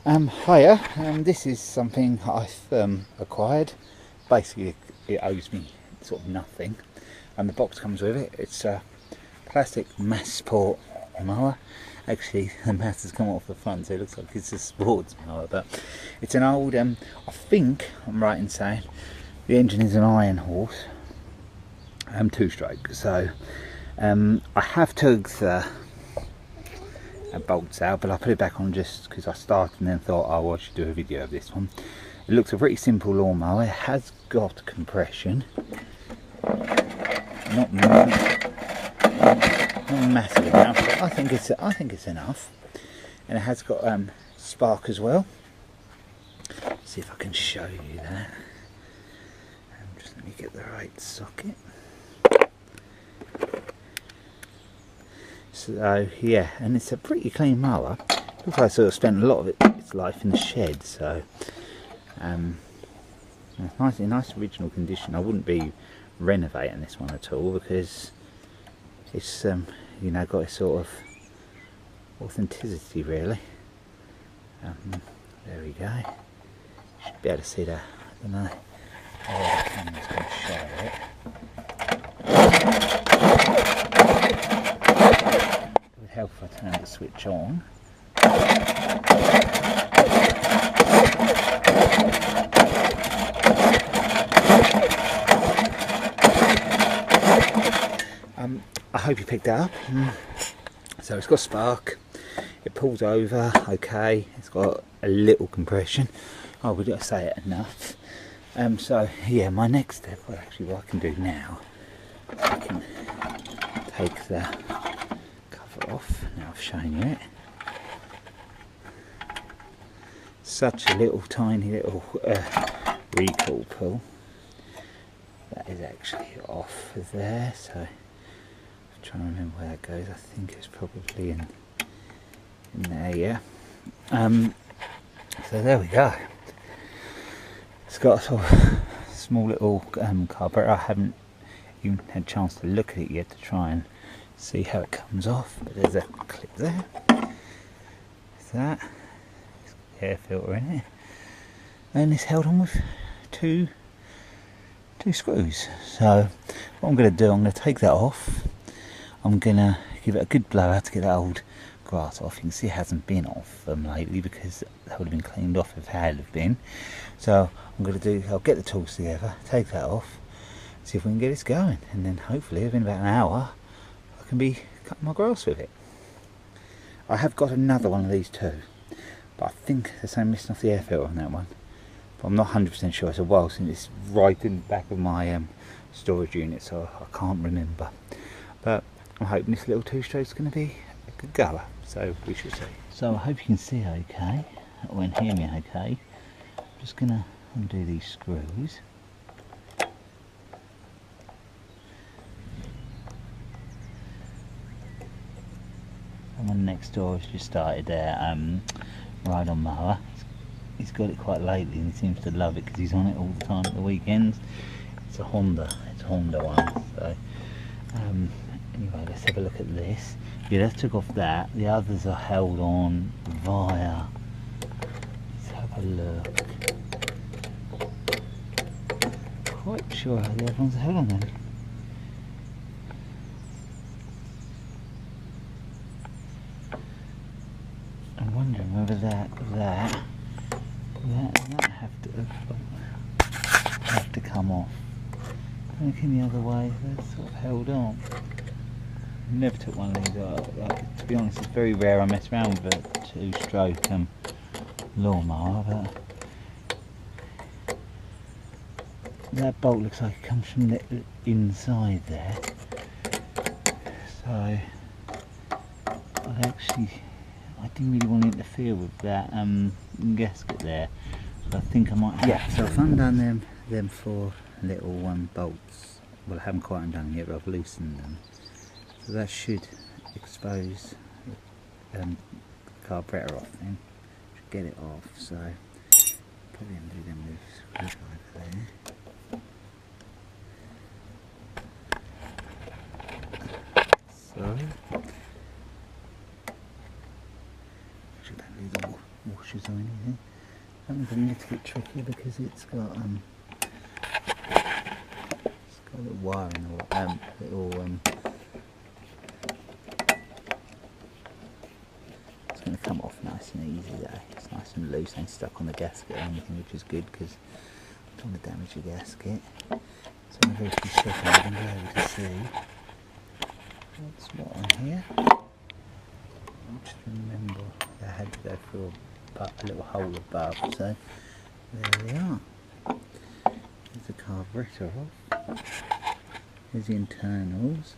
Hiya, this is something I've acquired. Basically it owes me sort of nothing, and the box comes with it. It's a plastic Masport mower. Actually the mat has come off the front, so it looks like it's a sports mower, but it's an old, I think I'm right in saying the engine is an iron horse, 2-stroke, so I have tugged the bolts out, but I put it back on just because I started and then thought, oh, I should do a video of this one. It looks a pretty simple lawnmower. It has got compression, not massive enough, but I think it's enough, and it has got spark as well. Let's see if I can show you that. Just let me get the right socket. So yeah, and it's a pretty clean mower. Looks like I sort of spent a lot of its life in the shed, so nice original condition. I wouldn't be renovating this one at all because it's you know, got a sort of authenticity really. There we go. You should be able to see that. I don't know how the camera's going to show it. It would help if I turn the switch on. I hope you picked that up. So it's got spark, it pulls over okay, it's got a little compression. I would say it enough. So yeah, my next step, well actually what I can do now, I can take the cover off. Now I've shown you it. Such a little tiny little recoil pull. That is actually off there, so I'm trying to remember where that goes. I think it's probably in there, yeah. So there we go. It's got a sort of small little carburetor. I haven't even had a chance to look at it yet to try and see how it comes off, but there's a clip there. There's that. It's got air filter in it, and it's held on with two screws. So what I'm going to do, I'm going to take that off. I'm going to give it a good blowout to get that old grass off. You can see it hasn't been off lately because that would have been cleaned off if it had been. So I'm going to do, I'll get the tools together, take that off, see if we can get this going, and then hopefully within about an hour I can be cutting my grass with it. I have got another one of these too, but I think there's only missing off the air filter on that one. But I'm not 100% sure. It's a while since it's right in the back of my storage unit, so I can't remember. But I'm hoping this little 2-stroke is going to be a good goer, so we shall see. So I hope you can see okay, or can hear me okay. I'm just going to undo these screws. Someone next door has just started their ride on mower. He's got it quite lately and he seems to love it because he's on it all the time at the weekends. It's a Honda one. So anyway, let's have a look at this. Yeah, let's took off that. The others are held on via, let's have a look. Quite sure how the other ones are held on then. I'm wondering whether that have to come off. Looking the other way, they're sort of held on. Never took one of these out. Like, to be honest, it's very rare I mess around with a 2-stroke lawnmower, but that bolt looks like it comes from the inside there. So I didn't really want to interfere with that gasket there, so I think I might have. Yeah, so I've undone them 4 little bolts. Well, I haven't quite undone them yet, but I've loosened them. So that should expose the carburetor off then. Should get it off, so probably undo them with a screwdriver there. So actually that needs more washers or anything. That one's a little bit trickier because it's got a little wire in the it's going to come off nice and easy though. It's nice and loose, ain't stuck on the gasket or anything, which is good because I don't want to damage the gasket. So in a very few seconds we're going to be able to see what's what on here. I'll just remember I had to go through a little hole above, so there we are. There's the carburetor off. There's the internals.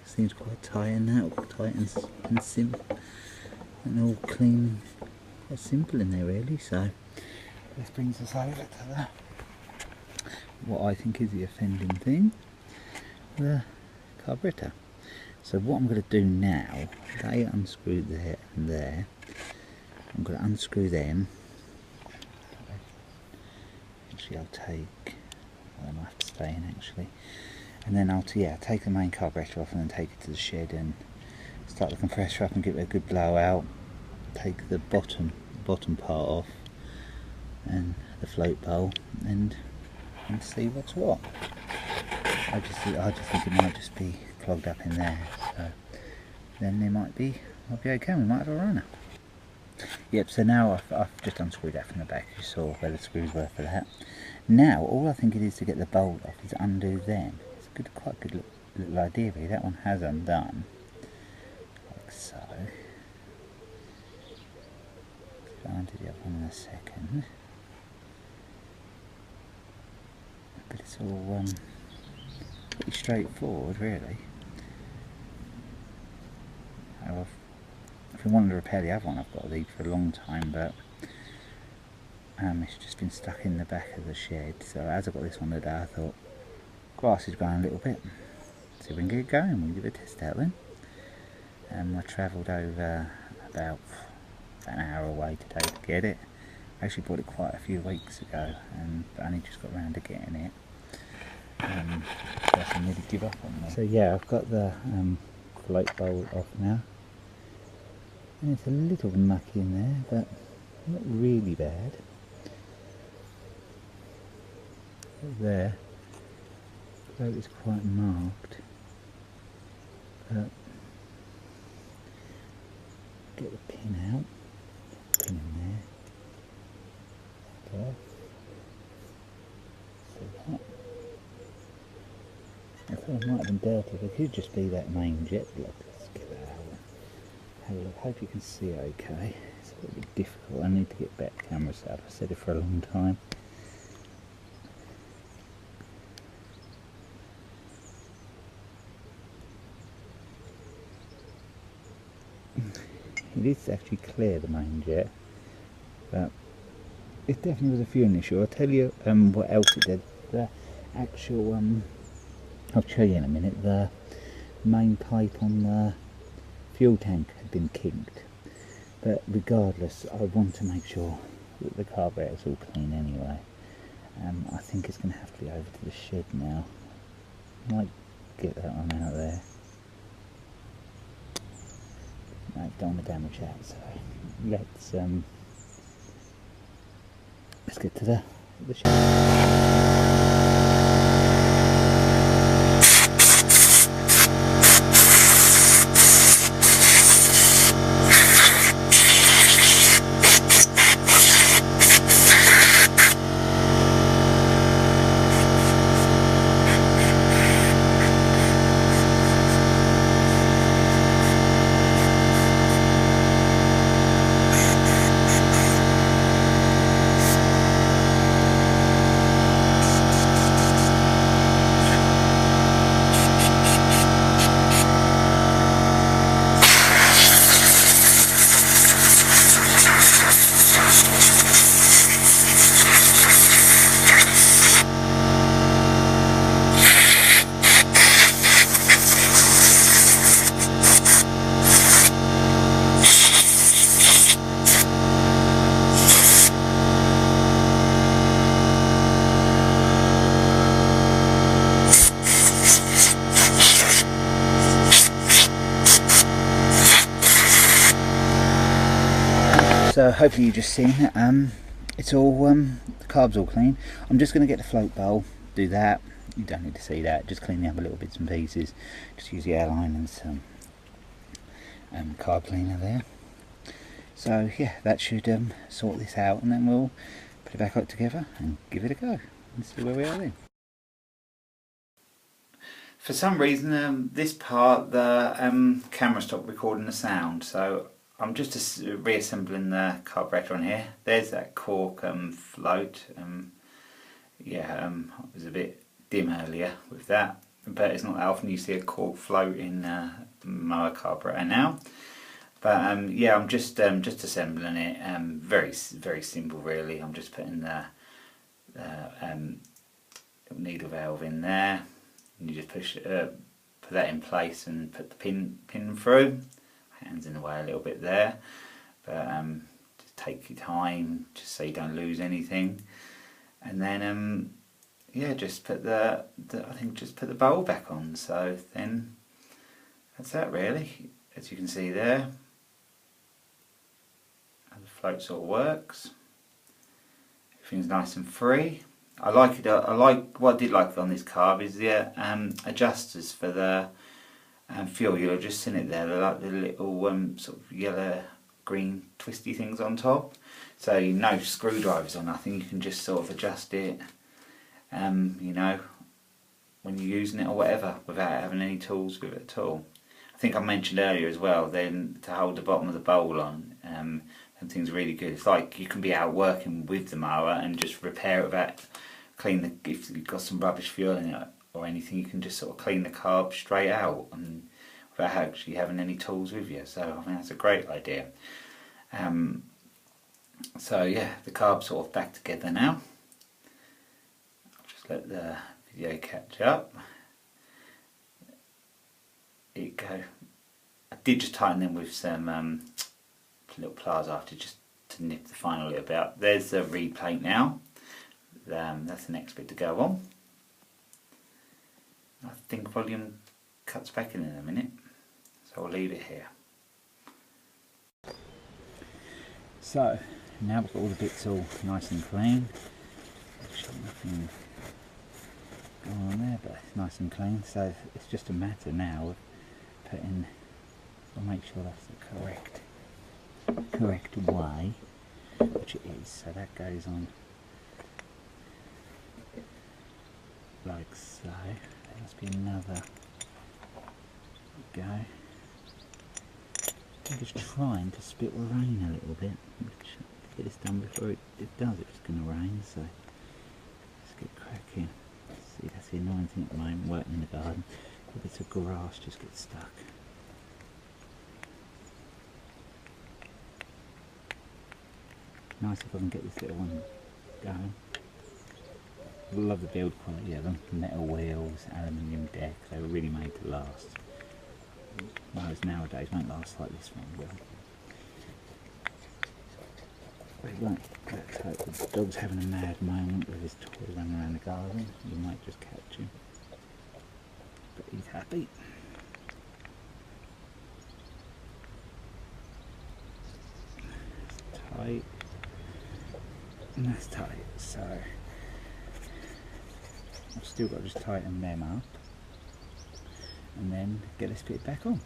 Seems quite tight in that, all tight and simple, and all clean, quite simple in there really. So this brings us over to what I think is the offending thing, the carburetor. So what I'm going to do now, they unscrew there and there. I'm going to unscrew them. Actually, I'll take. Well, I might have to stay in actually. And then I'll take the main carburetor off and then take it to the shed and start the compressor up and give it a good blowout. Take the bottom part off and the float bowl and see what's what. I just think it might just be clogged up in there. So then they might be okay. We might have a runner. Yep. So now I've just unscrewed that from the back. You saw where the screws were for that. Now all I think it is to get the bolt off is undo them. Quite good little idea really. That one has undone, like so. I'll undo the other one in a second. But it's all pretty straightforward really. If we wanted to repair the other one, I've got to leave for a long time, but it's just been stuck in the back of the shed. So as I got this one today, I thought, grass is growing a little bit, so we can get it going. We'll give it a test out then. I travelled over about an hour away today to get it. I actually bought it quite a few weeks ago and only just got around to getting it. So I can nearly give up on that. So yeah, I've got the float bowl off now. And it's a little mucky in there, but not really bad. There. So it's quite marked, but get the pin out, pin in there, off. So that. I thought it might have been dirty, but it could just be that main jet block. Let's get that out. Have a look. Hope you can see it okay. It's a little bit difficult. I need to get back camera set up. I've said it for a long time. It is actually clear, the main jet, but it definitely was a fuel issue. I'll tell you what else it did. The actual, I'll show you in a minute, the main pipe on the fuel tank had been kinked. But regardless, I want to make sure that the carburetor is all clean anyway. I think it's going to have to be over to the shed now. Might get that one out there. I don't want to damage that, so let's get to the shed. So hopefully you've just seen it's all the carb's all clean. I'm just going to get the float bowl, do that. You don't need to see that, just clean the other little bits and pieces. Just use the airline and some carb cleaner there. So yeah, that should sort this out, and then we'll put it back up together and give it a go and see where we are then. For some reason this part the camera stopped recording the sound, so I'm just reassembling the carburetor on here. There's that cork float. Yeah, it was a bit dim earlier with that, but it's not that often you see a cork float in the mower carburetor now. But yeah, I'm just assembling it. Very simple really. I'm just putting the needle valve in there, and you just put that in place and put the pin through. Hands in the way a little bit there, but just take your time, just so you don't lose anything. And then yeah, just put I think just put the bowl back on. So then that's that really. As you can see there, the float sort of works. Everything's nice and free. I like it. I like what I did like on this carb is the adjusters for the fuel. You'll just seen it there. They're like the little sort of yellow green twisty things on top. So no screwdrivers or nothing. You can just sort of adjust it. You know, when you're using it or whatever, without having any tools with it at all. I think I mentioned earlier as well, then to hold the bottom of the bowl on, and things really good. It's like you can be out working with the mower and just repair it without if you've got some rubbish fuel in it or anything, you can just sort of clean the carb straight out and without actually having any tools with you. So I think that's a great idea. So yeah, the carb's sort of back together now. I'll just let the video catch up. There you go. I did just tighten them with some little pliers after, just to nip the final little bit out. There's the replate now. That's the next bit to go on. I think volume cuts back in a minute, so I'll leave it here. So now we've got all the bits all nice and clean. Nothing going on there, but it's nice and clean. So it's just a matter now of putting. I'll make sure that's the correct way, which it is. So that goes on like so. There must be another. There we go. I'm just trying to split the rain a little bit. Get this done before it does. It's going to rain, so let's get cracking. See, that's the annoying thing at the moment, working in the garden. Bits of grass just get stuck. Nice if I can get this little one going. I love the build quality of them. Metal wheels, aluminium deck, they were really made to last. Those nowadays won't last like this one will. But it won't. Let's hope the dog's having a mad moment with his toy running around the garden. You might just catch him. But he's happy. That's tight. And that's tight. So I've still got to just tighten them up and then get this bit back on.